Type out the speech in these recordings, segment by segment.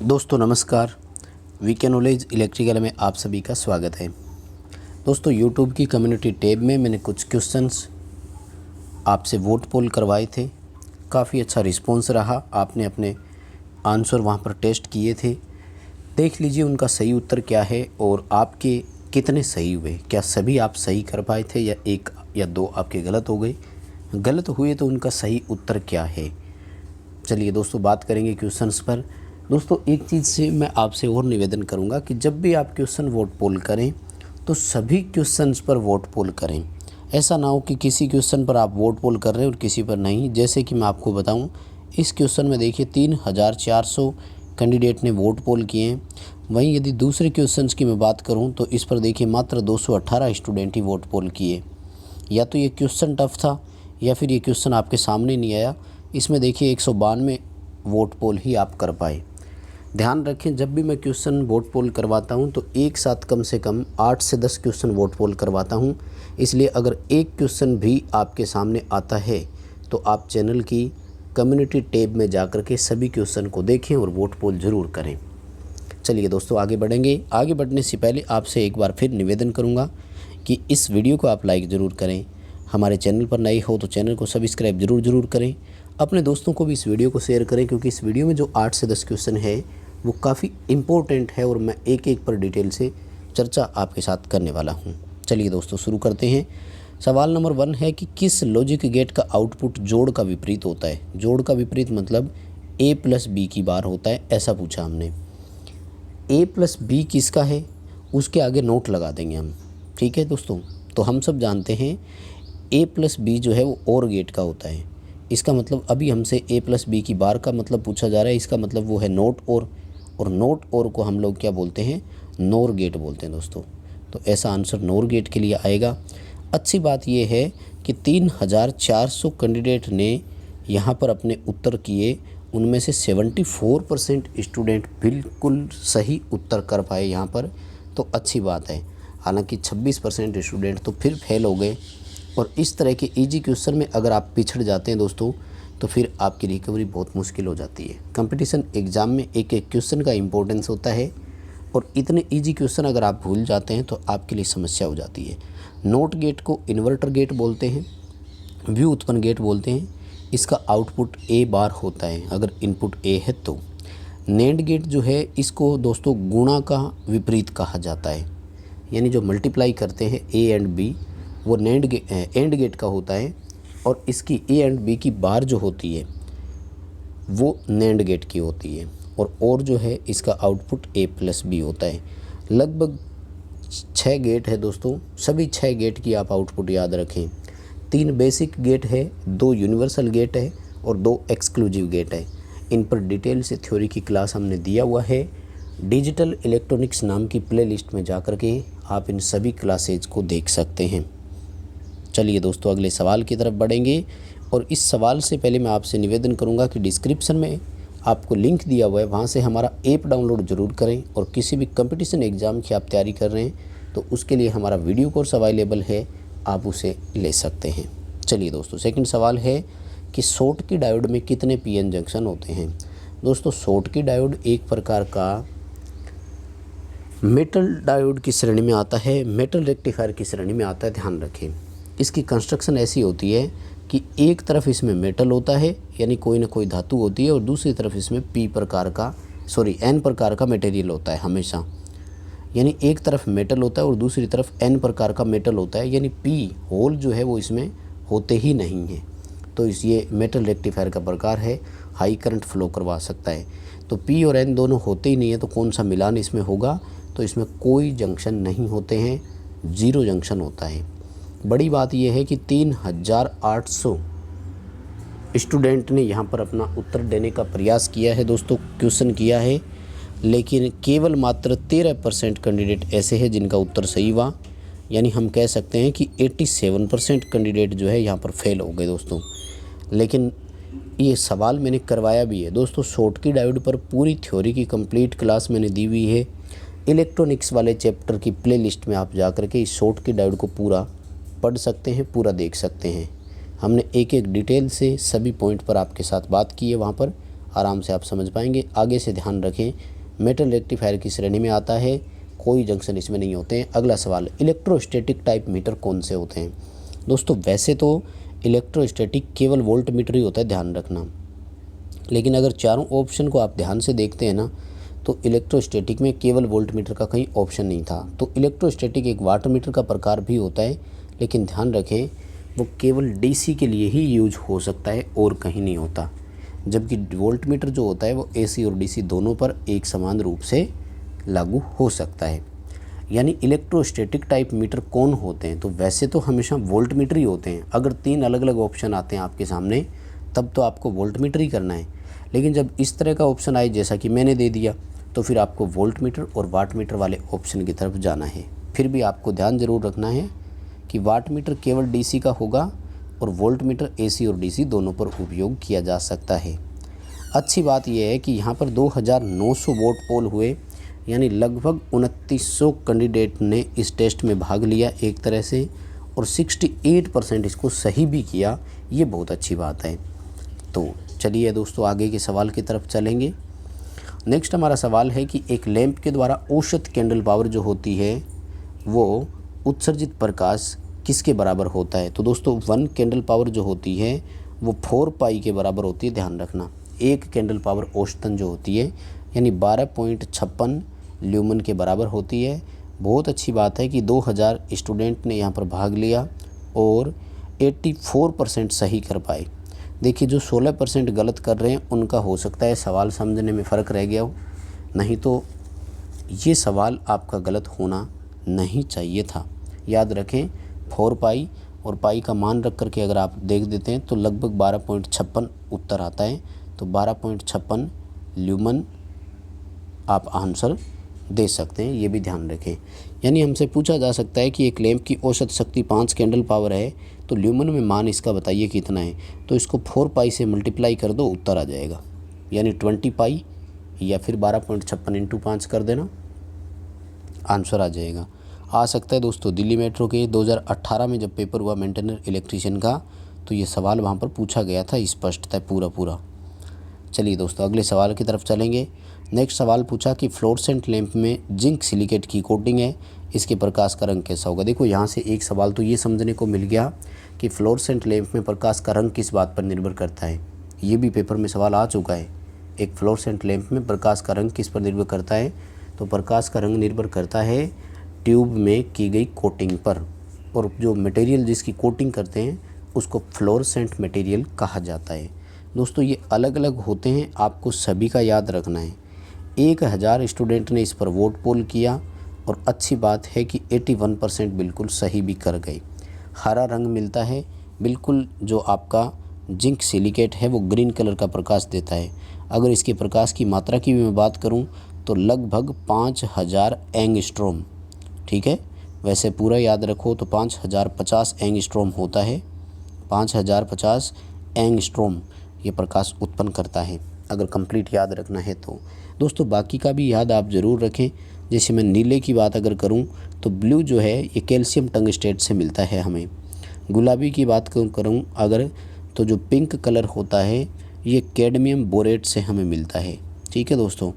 दोस्तों नमस्कार। VK knowledge electrical में आप सभी का स्वागत है। दोस्तों यूट्यूब की कम्युनिटी टैब में मैंने कुछ क्वेश्चंस आपसे वोट पोल करवाए थे। काफ़ी अच्छा रिस्पॉन्स रहा। आपने अपने आंसर वहां पर टेस्ट किए थे। देख लीजिए उनका सही उत्तर क्या है और आपके कितने सही हुए। क्या सभी आप सही कर पाए थे या एक या दो आपके गलत हो गए? गलत हुए तो उनका सही उत्तर क्या है? चलिए दोस्तों बात करेंगे क्वेश्चंस पर। दोस्तों एक चीज़ से मैं आपसे और निवेदन करूंगा कि जब भी आप क्वेश्चन वोट पोल करें तो सभी क्वेश्चंस पर वोट पोल करें। ऐसा ना हो कि किसी क्वेश्चन पर आप वोट पोल कर रहे हैं और किसी पर नहीं। जैसे कि मैं आपको बताऊं, इस क्वेश्चन में देखिए 3400 कैंडिडेट ने वोट पोल किए हैं। वहीं यदि दूसरे क्वेश्चन की मैं बात करूँ तो इस पर देखिए मात्र 218 स्टूडेंट ही वोट पोल किए। या तो ये क्वेश्चन टफ था या फिर ये क्वेश्चन आपके सामने नहीं आया। इसमें देखिए 192 वोट पोल ही आप कर पाए। ध्यान रखें, जब भी मैं क्वेश्चन वोट पोल करवाता हूं तो एक साथ कम से कम 8 से 10 क्वेश्चन वोट पोल करवाता हूं। इसलिए अगर एक क्वेश्चन भी आपके सामने आता है तो आप चैनल की कम्युनिटी टैब में जाकर के सभी क्वेश्चन को देखें और वोट पोल ज़रूर करें। चलिए दोस्तों आगे बढ़ेंगे। आगे बढ़ने से पहले आपसे एक बार फिर निवेदन करूँगा कि इस वीडियो को आप लाइक ज़रूर करें। हमारे चैनल पर नए हो तो चैनल को सब्सक्राइब ज़रूर करें। अपने दोस्तों को भी इस वीडियो को शेयर करें, क्योंकि इस वीडियो में जो 8 से 10 क्वेश्चन है वो काफ़ी इम्पोर्टेंट है और मैं एक एक पर डिटेल से चर्चा आपके साथ करने वाला हूँ। चलिए दोस्तों शुरू करते हैं। सवाल नंबर 1 है कि किस लॉजिक गेट का आउटपुट जोड़ का विपरीत होता है? जोड़ का विपरीत मतलब a प्लस बी की बार होता है, ऐसा पूछा हमने। a प्लस बी किसका है उसके आगे नोट लगा देंगे हम। ठीक है दोस्तों, तो हम सब जानते हैं a प्लस बी जो है वो और गेट का होता है। इसका मतलब अभी हमसे a प्लस बी की बार का मतलब पूछा जा रहा है। इसका मतलब वो है नोट और नोट और को हम लोग क्या बोलते हैं? नोर गेट बोलते हैं दोस्तों। तो ऐसा आंसर नोर गेट के लिए आएगा। अच्छी बात यह है कि 3400 कैंडिडेट ने यहाँ पर अपने उत्तर किए। उनमें से 74% स्टूडेंट बिल्कुल सही उत्तर कर पाए यहाँ पर, तो अच्छी बात है। हालांकि 26% स्टूडेंट तो फिर फेल हो गए। और इस तरह के इजी क्वेश्चन में अगर आप पिछड़ जाते हैं दोस्तों तो फिर आपकी रिकवरी बहुत मुश्किल हो जाती है। कंपटीशन एग्ज़ाम में एक एक क्वेश्चन का इम्पोर्टेंस होता है और इतने इजी क्वेश्चन अगर आप भूल जाते हैं तो आपके लिए समस्या हो जाती है। नोट गेट को इन्वर्टर गेट बोलते हैं, व्यू उत्पन्न गेट बोलते हैं। इसका आउटपुट ए बार होता है अगर इनपुट ए है तो। नेंड गेट जो है इसको दोस्तों गुणा का विपरीत कहा जाता है, यानी जो मल्टीप्लाई करते हैं ए एंड बी वो एंड गेट का होता है। और इसकी ए एंड बी की बार जो होती है वो नेंड गेट की होती है। और जो है इसका आउटपुट ए प्लस बी होता है। लगभग 6 गेट है दोस्तों। सभी 6 गेट की आप आउटपुट याद रखें। 3 बेसिक गेट है, 2 यूनिवर्सल गेट है और 2 एक्सक्लूसिव गेट है। इन पर डिटेल से थ्योरी की क्लास हमने दिया हुआ है। डिजिटल इलेक्ट्रॉनिक्स नाम की प्लेलिस्ट में जाकर के आप इन सभी क्लासेज को देख सकते हैं। चलिए दोस्तों अगले सवाल की तरफ बढ़ेंगे। और इस सवाल से पहले मैं आपसे निवेदन करूंगा कि डिस्क्रिप्शन में आपको लिंक दिया हुआ है, वहां से हमारा ऐप डाउनलोड ज़रूर करें। और किसी भी कंपटीशन एग्ज़ाम की आप तैयारी कर रहे हैं तो उसके लिए हमारा वीडियो कोर्स अवेलेबल है, आप उसे ले सकते हैं। चलिए दोस्तों सेकंड सवाल है कि शॉटकी डायोड में कितने पीएन जंक्शन होते हैं? दोस्तों शॉटकी डायोड एक प्रकार का मेटल डायोड की श्रेणी में आता है, मेटल रेक्टिफायर की श्रेणी में आता है। ध्यान रखें, इसकी कंस्ट्रक्शन ऐसी होती है कि एक तरफ इसमें मेटल होता है, यानी कोई ना कोई धातु होती है, और दूसरी तरफ इसमें एन प्रकार का मटेरियल होता है हमेशा। यानी एक तरफ मेटल होता है और दूसरी तरफ एन प्रकार का मेटल होता है, यानी पी होल जो है वो इसमें होते ही नहीं है। तो ये मेटल रेक्टिफायर का प्रकार है, हाई करंट फ्लो करवा सकता है। तो पी और एन दोनों होते ही नहीं है तो कौन सा मिलान इसमें होगा? तो इसमें कोई जंक्शन नहीं होते हैं, 0 जंक्शन होता है। बड़ी बात यह है कि 3800 स्टूडेंट ने यहाँ पर अपना उत्तर देने का प्रयास किया है दोस्तों, क्वेश्चन किया है, लेकिन केवल मात्र 13% कैंडिडेट ऐसे हैं जिनका उत्तर सही हुआ। यानी हम कह सकते हैं कि 87% कैंडिडेट जो है यहाँ पर फेल हो गए दोस्तों। लेकिन ये सवाल मैंने करवाया भी है दोस्तों। शॉटकी डायोड पर पूरी थ्योरी की कंप्लीट क्लास मैंने दी हुई है। इलेक्ट्रॉनिक्स वाले चैप्टर की प्लेलिस्ट में आप जाकर के इस शॉटकी डायोड को पूरा पढ़ सकते हैं, पूरा देख सकते हैं। हमने एक एक डिटेल से सभी पॉइंट पर आपके साथ बात की है, वहाँ पर आराम से आप समझ पाएंगे। आगे से ध्यान रखें, मेटल रेक्टिफायर की श्रेणी में आता है, कोई जंक्शन इसमें नहीं होते हैं। अगला सवाल, इलेक्ट्रोस्टैटिक टाइप मीटर कौन से होते हैं? दोस्तों वैसे तो इलेक्ट्रोस्टैटिक केवल वोल्ट मीटर ही होता है, ध्यान रखना। लेकिन अगर चारों ऑप्शन को आप ध्यान से देखते हैं ना, तो इलेक्ट्रोस्टैटिक में केवल वोल्ट मीटर का कहीं ऑप्शन नहीं था। तो इलेक्ट्रोस्टैटिक एक वाट मीटर का प्रकार भी होता है, लेकिन ध्यान रखें वो केवल डीसी के लिए ही यूज हो सकता है और कहीं नहीं होता। जबकि वोल्ट मीटर जो होता है वो एसी और डीसी दोनों पर एक समान रूप से लागू हो सकता है। यानी इलेक्ट्रोस्टैटिक टाइप मीटर कौन होते हैं? तो वैसे तो हमेशा वोल्ट मीटर ही होते हैं। अगर 3 अलग अलग ऑप्शन आते हैं आपके सामने, तब तो आपको वोल्ट मीटर ही करना है। लेकिन जब इस तरह का ऑप्शन आए जैसा कि मैंने दे दिया, तो फिर आपको वोल्ट मीटर और वाट मीटर वाले ऑप्शन की तरफ जाना है। फिर भी आपको ध्यान ज़रूर रखना है कि वाट मीटर केवल डीसी का होगा और वोल्ट मीटर एसी और डीसी दोनों पर उपयोग किया जा सकता है। अच्छी बात यह है कि यहाँ पर 2900 वोट पोल हुए, यानी लगभग 2900 कैंडिडेट ने इस टेस्ट में भाग लिया एक तरह से, और 68% इसको सही भी किया। ये बहुत अच्छी बात है। तो चलिए दोस्तों आगे के सवाल की तरफ चलेंगे। नेक्स्ट हमारा सवाल है कि एक लैंप के द्वारा औसत कैंडल पावर जो होती है वो उत्सर्जित प्रकाश किसके बराबर होता है? तो दोस्तों 1 कैंडल पावर जो होती है वो 4 पाई के बराबर होती है, ध्यान रखना। एक कैंडल पावर औसतन जो होती है यानी 12.56 ल्यूमन के बराबर होती है। बहुत अच्छी बात है कि 2000 स्टूडेंट ने यहाँ पर भाग लिया और 84% सही कर पाए। देखिए जो 16% गलत कर रहे हैं उनका हो सकता है सवाल समझने में फ़र्क रह गया हो, नहीं तो ये सवाल आपका गलत होना नहीं चाहिए था। याद रखें 4 पाई और पाई का मान रख करके अगर आप देख देते हैं तो लगभग 12.56 उत्तर आता है। तो 12.56 ल्यूमन आप आंसर दे सकते हैं, ये भी ध्यान रखें। यानी हमसे पूछा जा सकता है कि एक लैंप की औसत शक्ति 5 कैंडल पावर है, तो ल्यूमन में मान इसका बताइए कितना है। तो इसको 4 पाई से मल्टीप्लाई कर दो, उत्तर आ जाएगा। यानी 20 पाई या फिर 12.56 इंटू 5 कर देना, आंसर आ जाएगा। आ सकता है दोस्तों दिल्ली मेट्रो के 2018 में जब पेपर हुआ मेंटेनर इलेक्ट्रीशियन का, तो ये सवाल वहाँ पर पूछा गया था, स्पष्ट था पूरा। चलिए दोस्तों अगले सवाल की तरफ चलेंगे। नेक्स्ट सवाल पूछा कि फ्लोरेसेंट लैंप में जिंक सिलिकेट की कोटिंग है, इसके प्रकाश का रंग कैसा होगा? देखो यहाँ से एक सवाल तो ये समझने को मिल गया कि फ्लोरेसेंट लैंप में प्रकाश का रंग किस बात पर निर्भर करता है। ये भी पेपर में सवाल आ चुका है। एक फ्लोरेसेंट लैंप में प्रकाश का रंग किस पर निर्भर करता है? तो प्रकाश का रंग निर्भर करता है ट्यूब में की गई कोटिंग पर, और जो मटेरियल जिसकी कोटिंग करते हैं उसको फ्लोरेसेंट मटेरियल कहा जाता है। दोस्तों ये अलग अलग होते हैं, आपको सभी का याद रखना है। 1000 स्टूडेंट ने इस पर वोट पोल किया और अच्छी बात है कि 81% बिल्कुल सही भी कर गए। हरा रंग मिलता है बिल्कुल, जो आपका जिंक सिलिकेट है वो ग्रीन कलर का प्रकाश देता है। अगर इसके प्रकाश की मात्रा की भी मैं बात करूं तो लगभग 5000 एंगस्ट्रॉम, ठीक है। वैसे पूरा याद रखो तो 5050 एंगस्ट्रॉम होता है। 5050 एंगस्ट्रॉम ये प्रकाश उत्पन्न करता है, अगर कंप्लीट याद रखना है तो। दोस्तों बाकी का भी याद आप ज़रूर रखें। जैसे मैं नीले की बात अगर करूं तो ब्लू जो है ये कैल्शियम टंगस्टेट से मिलता है हमें। गुलाबी की बात करूं अगर, तो जो पिंक कलर होता है ये कैडमियम बोरेट से हमें मिलता है, ठीक है दोस्तों।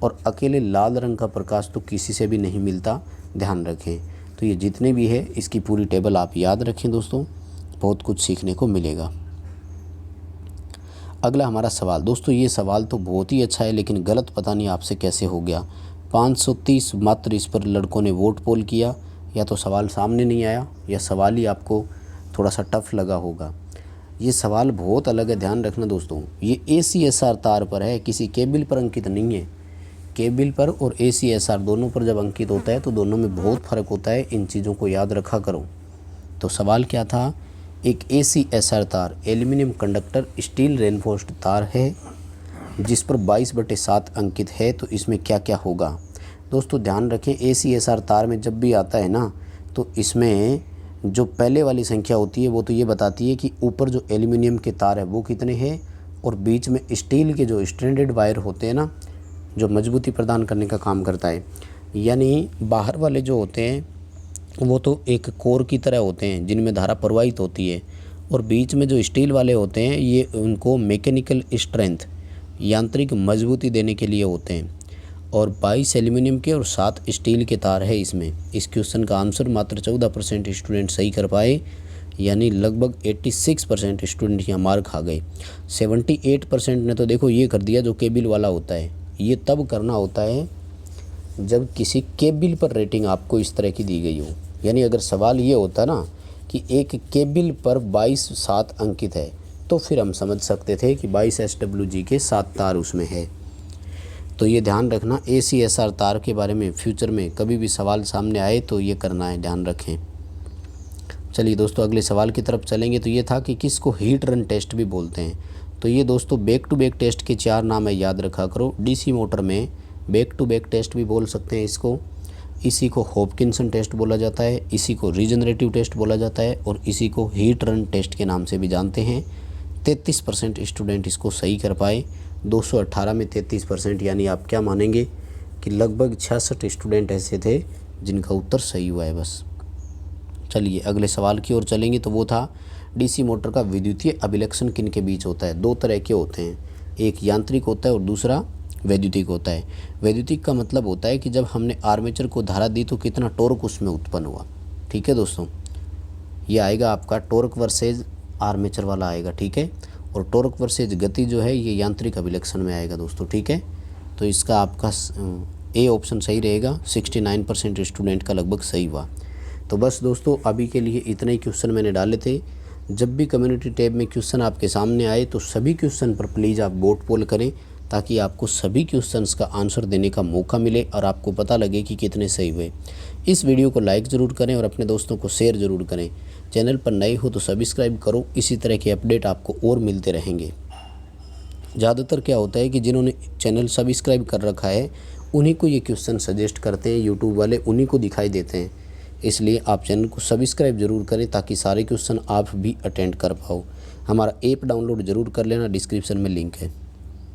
और अकेले लाल रंग का प्रकाश तो किसी से भी नहीं मिलता, ध्यान रखें। तो ये जितने भी है इसकी पूरी टेबल आप याद रखें दोस्तों, बहुत कुछ सीखने को मिलेगा। अगला हमारा सवाल, दोस्तों ये सवाल तो बहुत ही अच्छा है लेकिन गलत पता नहीं आपसे कैसे हो गया। 530 मात्र इस पर लड़कों ने वोट पोल किया, या तो सवाल सामने नहीं आया या सवाल ही आपको थोड़ा सा टफ लगा होगा। ये सवाल बहुत अलग है, ध्यान रखना दोस्तों। ये ACSR तार पर है, किसी केबल पर अंकित नहीं है। केबल पर और ACSR दोनों पर जब अंकित होता है तो दोनों में बहुत फ़र्क होता है, इन चीज़ों को याद रखा करो। तो सवाल क्या था? एक ACSR तार एल्यूमिनियम कंडक्टर स्टील रेनफोर्स्ड तार है जिस पर 22/7 अंकित है, तो इसमें क्या क्या होगा? दोस्तों ध्यान रखें ACSR तार में जब भी आता है ना, तो इसमें जो पहले वाली संख्या होती है वो तो ये बताती है कि ऊपर जो एल्यूमिनियम के तार है वो कितने हैं, और बीच में स्टील के जो स्ट्रैंडेड वायर होते हैं ना, जो मजबूती प्रदान करने का काम करता है। यानी बाहर वाले जो होते हैं वो तो एक कोर की तरह होते हैं जिनमें धारा प्रवाहित होती है, और बीच में जो स्टील वाले होते हैं ये उनको मैकेनिकल स्ट्रेंथ यांत्रिक मजबूती देने के लिए होते हैं और 22 एल्यूमिनियम के और 7 स्टील के तार है इसमें। इस क्वेश्चन का आंसर मात्र 14% स्टूडेंट सही कर पाए, यानी लगभग 86% स्टूडेंट यहाँ मार्क खा गए। 78% ने तो देखो ये कर दिया जो केबिल वाला होता है। ये तब करना होता है जब किसी केबिल पर रेटिंग आपको इस तरह की दी गई हो, यानी अगर सवाल ये होता ना कि एक केबिल पर 22/7 अंकित है तो फिर हम समझ सकते थे कि 22 SWG के 7 तार उसमें है। तो ये ध्यान रखना, ACSR तार के बारे में फ्यूचर में कभी भी सवाल सामने आए तो ये करना है, ध्यान रखें। चलिए दोस्तों अगले सवाल की तरफ चलेंगे। तो ये था कि किसको हीट रन टेस्ट भी बोलते हैं। तो ये दोस्तों बैक टू बैक टेस्ट के 4 नाम है, याद रखा करो। DC मोटर में बैक टू बैक टेस्ट भी बोल सकते हैं इसको, इसी को हॉपकिंसन टेस्ट बोला जाता है, इसी को रीजनरेटिव टेस्ट बोला जाता है और इसी को हीट रन टेस्ट के नाम से भी जानते हैं। 33% स्टूडेंट इसको सही कर पाए। 218 में 33%, यानी आप क्या मानेंगे कि लगभग 66 स्टूडेंट ऐसे थे जिनका उत्तर सही हुआ है बस। चलिए अगले सवाल की ओर चलेंगे। तो वो था DC मोटर का विद्युतीय अभिलक्षण किन के बीच होता है। 2 तरह के होते हैं, एक यांत्रिक होता है और दूसरा वैद्युतिक होता है। वैद्युतिक का मतलब होता है कि जब हमने आर्मेचर को धारा दी तो कितना टॉर्क उसमें उत्पन्न हुआ। ठीक है दोस्तों, ये आएगा आपका टॉर्क वर्सेज आर्मेचर वाला आएगा, ठीक है। और टॉर्क वर्सेज गति जो है ये यांत्रिक अभिलक्षण में आएगा दोस्तों, ठीक है। तो इसका आपका ए ऑप्शन सही रहेगा। 69% स्टूडेंट का लगभग सही हुआ। तो बस दोस्तों अभी के लिए इतने ही क्वेश्चन मैंने डाले थे। जब भी कम्युनिटी टैब में क्वेश्चन आपके सामने आए तो सभी क्वेश्चन पर प्लीज़ आप वोट पोल करें, ताकि आपको सभी क्वेश्चंस का आंसर देने का मौका मिले और आपको पता लगे कि कितने सही हुए। इस वीडियो को लाइक ज़रूर करें और अपने दोस्तों को शेयर ज़रूर करें। चैनल पर नए हो तो सब्सक्राइब करो, इसी तरह के अपडेट आपको और मिलते रहेंगे। ज़्यादातर क्या होता है कि जिन्होंने चैनल सब्सक्राइब कर रखा है उन्हीं को ये क्वेश्चन सजेस्ट करते हैं, यूट्यूब वाले उन्हीं को दिखाई देते हैं। इसलिए आप चैनल को सब्सक्राइब ज़रूर करें ताकि सारे क्वेश्चन आप भी अटेंड कर पाओ। हमारा ऐप डाउनलोड ज़रूर कर लेना, डिस्क्रिप्शन में लिंक है।